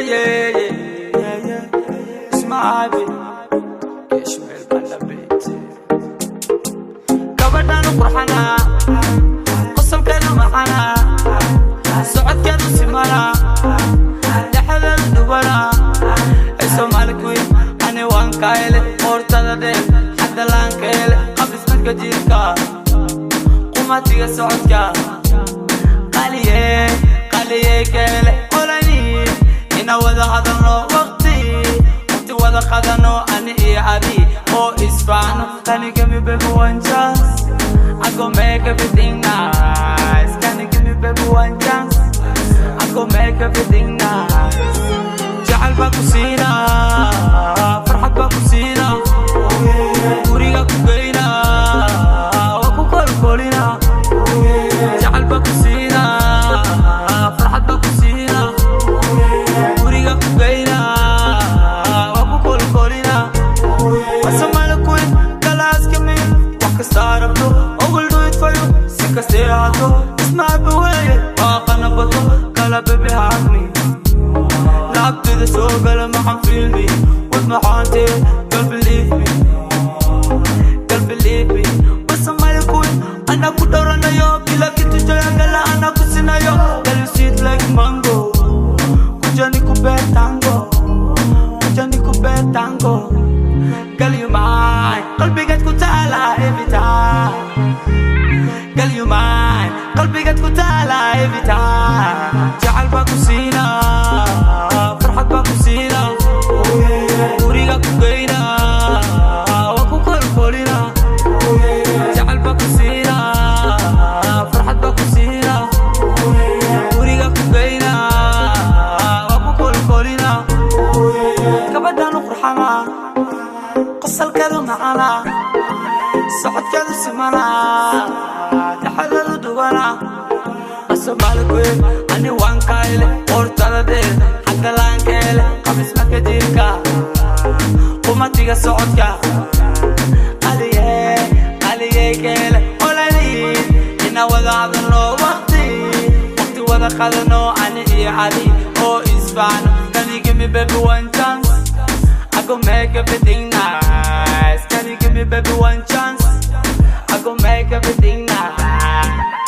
yeah. Isma, Ishmael Balabit. Kabadano Kurhana, Qasam Kanu Mahana, Saad Kanu Simana, Dahal Dubara, Somali Quen, anyone Kyle, or Tadade, Hadalan Kale, Abis Makajika, Kumatiga Sotka, Kaliye, Kale, all I need, in our Hadano, Wakti, whether Hadano, and Abi, or Isma, can you give me baby one chance? I go make everything nice. Can you give me baby one chance? I go make everything nice. جعل باكوسينا فرحة باكوسينا وريقا كوكينا وكوكول كولينا جعل باكوسينا فرحة باكوسينا وريقا كوكينا وكوكول كولينا Somali Quen كلاس كمين وكساربتو أقول do it for you سكا سيعاتو اسمع بوية واقنا بطو كلا بيبي هاكني After the soul, girl, I'm feel me. With my haunted, girl, believe me. Girl, believe me. But Somali Quen, and I put her on the yoke. You like it to joy, and I put in a yoke. Girl, you sweet like mango. Kujani kupe tango. Kujani kupe tango. Girl, you mine. Girl, big at kutala every time. Girl, you mine. Girl, big at kutala every time. Ja'al bakusina. باكوسينا وريقا كوكينا وكوكول كولينا جعل باكوسينا فرحة باكوسينا وريقا كوكينا وكوكول كولينا كبدانو فرحانا قصة الكادو معانا صعد كادو سمانا تحللو دوبانا Somali Quen, anyone Kyle, or Tadade, Hadalan Kale, Abis Makajika, Kumatiga Sotka, Aliye Kale, all I need, in our Hadano, Wakti, whether Hadano, and Ali, or Isma, can you give me baby one chance? I go make everything nice. Can you give me baby one chance? I go make everything nice.